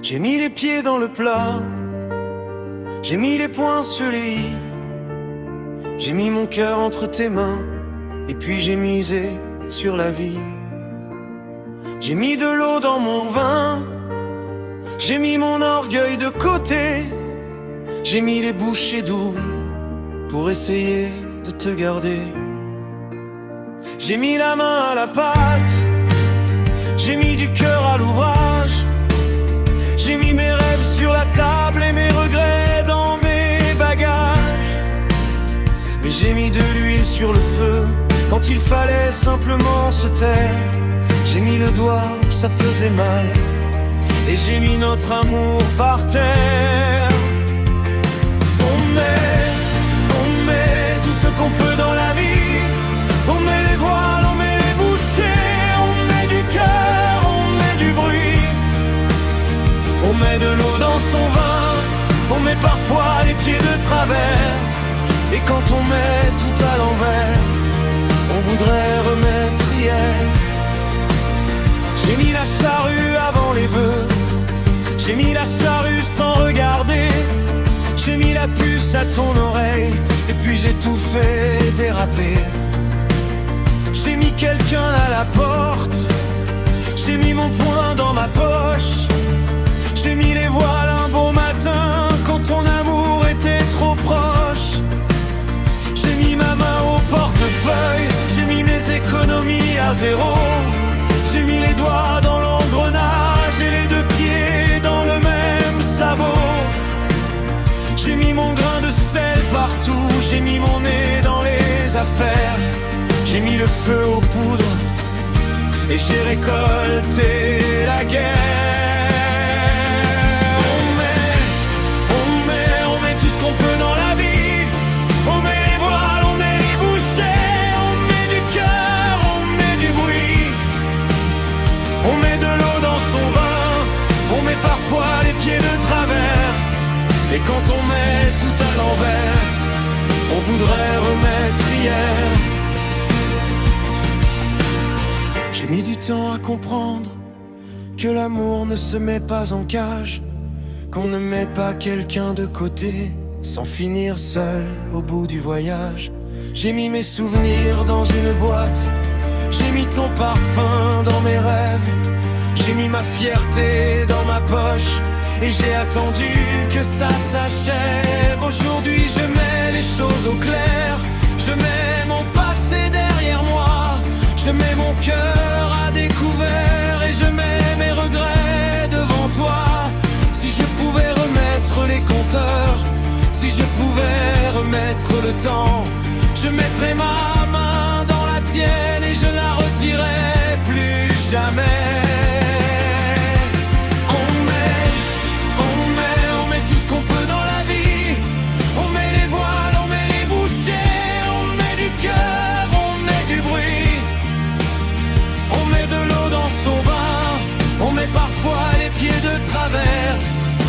J'ai mis les pieds dans le plat, j'ai mis les poings sur les i. J'ai mis mon cœur entre tes mains, et puis j'ai misé sur la vie. J'ai mis de l'eau dans mon vin, j'ai mis mon orgueil de côté. J'ai mis les bouchées doubles pour essayer de te garder. J'ai mis la main à la pâte, j'ai mis du cœur à l'ouvrage. J'ai mis mes rêves sur la table et mes regrets dans mes bagages. Mais j'ai mis de l'huile sur le feu quand il fallait simplement se taire. J'ai mis le doigt où ça faisait mal et j'ai mis notre amour par terre. On met tout ce qu'on peut dans la vie. On met les voiles, on met les bouchées. On met du cœur, on met du bruit. On met de l'eau dans son vin. On met parfois les pieds de travers. Et quand on met tout à l'envers, on voudrait remettre hier. J'ai mis la charrue avant les bœufs. J'ai mis la charrue sans regarder. J'ai mis la puce à ton oreille. Et puis j'ai tout fait déraper. J'ai mis quelqu'un à la porte. J'ai mis mon poing dans ma poche. J'ai mis les voiles un beau matin quand ton amour était trop proche. J'ai mis ma main au portefeuille. J'ai mis mes économies à zéro. J'ai mis les doigts dans l'engrenage et les deux pieds dans le même sabot. J'ai mis mon grain de sel partout. J'ai mis mon nez dans les affaires. J'ai mis le feu aux poudres et j'ai récolté la guerre. On met tout ce qu'on peut dans la vie. On met les voiles, on met les bouchées. On met du cœur, on met du bruit. On met de l'eau dans son vin. On met parfois les pieds de travers. Et quand on met tout à l'envers, on voudrait remettre hier. J'ai mis du temps à comprendre que l'amour ne se met pas en cage, qu'on ne met pas quelqu'un de côté sans finir seul au bout du voyage. J'ai mis mes souvenirs dans une boîte, j'ai mis ton parfum dans mes rêves. J'ai mis ma fierté dans ma poche et j'ai attendu que ça s'achève. Aujourd'hui je mets les choses au clair. Je mets mon passé derrière moi. Je mets mon cœur à découvert et je mets mes regrets devant toi. Si je pouvais remettre les compteurs, si je pouvais remettre le temps, je mettrais ma main dans la tienne et je la retirerais plus jamais. On met tout ce qu'on peut dans la vie. On met les voiles, on met les bouchées. On met du cœur, on met du bruit. On met de l'eau dans son vin. On met parfois les pieds de travers.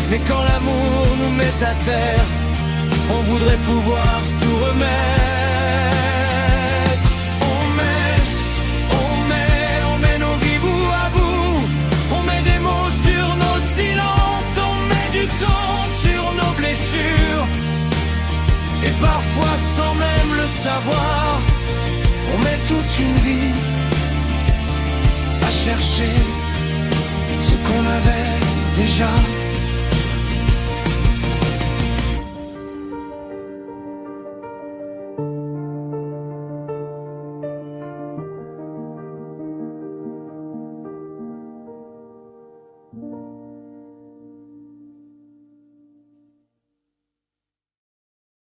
Mais quand l'amour nous met à terre, on voudrait pouvoir tout remettre. On met nos vies bout à bout. On met des mots sur nos silences. On met du temps sur nos blessures. Et parfois sans même le savoir, on met toute une vie à chercher ce qu'on avait déjà.